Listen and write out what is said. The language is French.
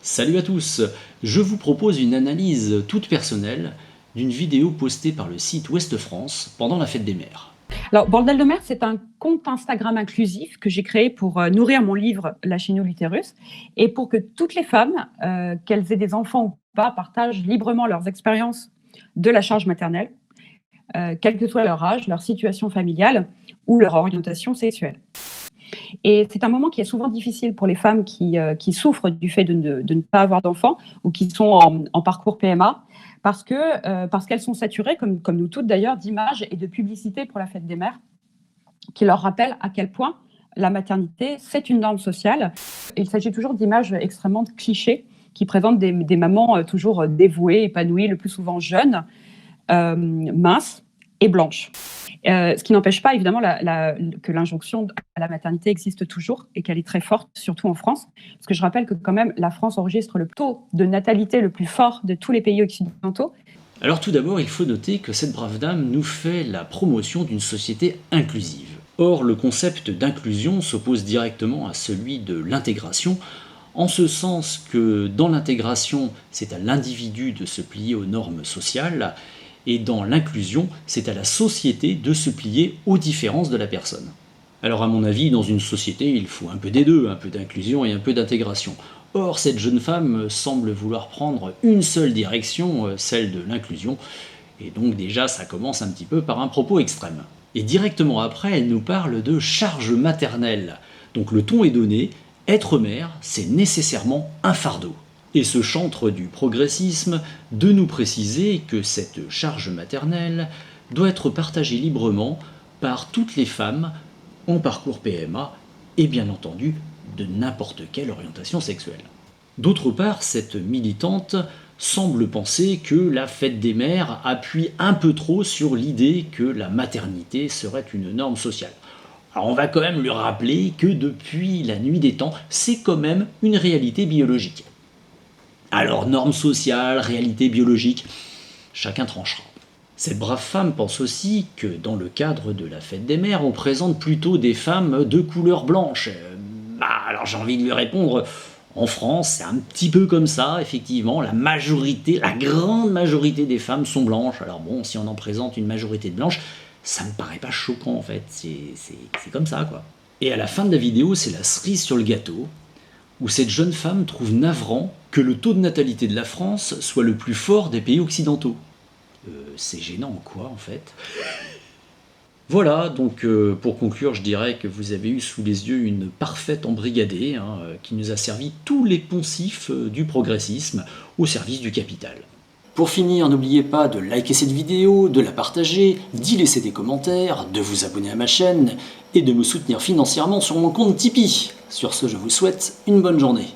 Salut à tous, je vous propose une analyse toute personnelle d'une vidéo postée par le site Ouest France pendant la fête des mères. Alors, Bordel de mer, c'est un compte Instagram inclusif que j'ai créé pour nourrir mon livre La chenille ou l'utérus et pour que toutes les femmes, qu'elles aient des enfants ou pas, partagent librement leurs expériences de la charge maternelle, quel que soit leur âge, leur situation familiale ou leur orientation sexuelle. Et c'est un moment qui est souvent difficile pour les femmes qui souffrent du fait de ne pas avoir d'enfants ou qui sont en parcours PMA, parce qu'elles sont saturées, comme nous toutes d'ailleurs, d'images et de publicités pour la fête des mères, qui leur rappellent à quel point la maternité, c'est une norme sociale. Il s'agit toujours d'images extrêmement clichés qui présentent des mamans toujours dévouées, épanouies, le plus souvent jeunes, minces et blanches. Ce qui n'empêche pas évidemment que l'injonction à la maternité existe toujours et qu'elle est très forte, surtout en France. Parce que je rappelle que quand même la France enregistre le taux de natalité le plus fort de tous les pays occidentaux. Alors tout d'abord, il faut noter que cette brave dame nous fait la promotion d'une société inclusive. Or, le concept d'inclusion s'oppose directement à celui de l'intégration, en ce sens que dans l'intégration, c'est à l'individu de se plier aux normes sociales, et dans l'inclusion, c'est à la société de se plier aux différences de la personne. Alors à mon avis, dans une société, il faut un peu des deux, un peu d'inclusion et un peu d'intégration. Or, cette jeune femme semble vouloir prendre une seule direction, celle de l'inclusion, et donc déjà ça commence un petit peu par un propos extrême. Et directement après, elle nous parle de charge maternelle. Donc le ton est donné, être mère, c'est nécessairement un fardeau. Et ce chantre du progressisme de nous préciser que cette charge maternelle doit être partagée librement par toutes les femmes en parcours PMA et bien entendu de n'importe quelle orientation sexuelle. D'autre part, cette militante semble penser que la fête des mères appuie un peu trop sur l'idée que la maternité serait une norme sociale. Alors on va quand même lui rappeler que depuis la nuit des temps, c'est quand même une réalité biologique. Alors normes sociales, réalité biologique, chacun tranchera. Cette brave femme pense aussi que dans le cadre de la fête des mères, on présente plutôt des femmes de couleur blanche. Alors j'ai envie de lui répondre, en France c'est un petit peu comme ça, effectivement, la grande majorité des femmes sont blanches. Alors bon, si on en présente une majorité de blanches, ça me paraît pas choquant en fait, c'est comme ça quoi. Et à la fin de la vidéo, c'est la cerise sur le gâteau, où cette jeune femme trouve navrant que le taux de natalité de la France soit le plus fort des pays occidentaux. C'est gênant quoi en fait. Voilà, donc pour conclure, je dirais que vous avez eu sous les yeux une parfaite embrigadée qui nous a servi tous les poncifs du progressisme au service du capital. Pour finir, n'oubliez pas de liker cette vidéo, de la partager, d'y laisser des commentaires, de vous abonner à ma chaîne et de me soutenir financièrement sur mon compte Tipeee. Sur ce, je vous souhaite une bonne journée.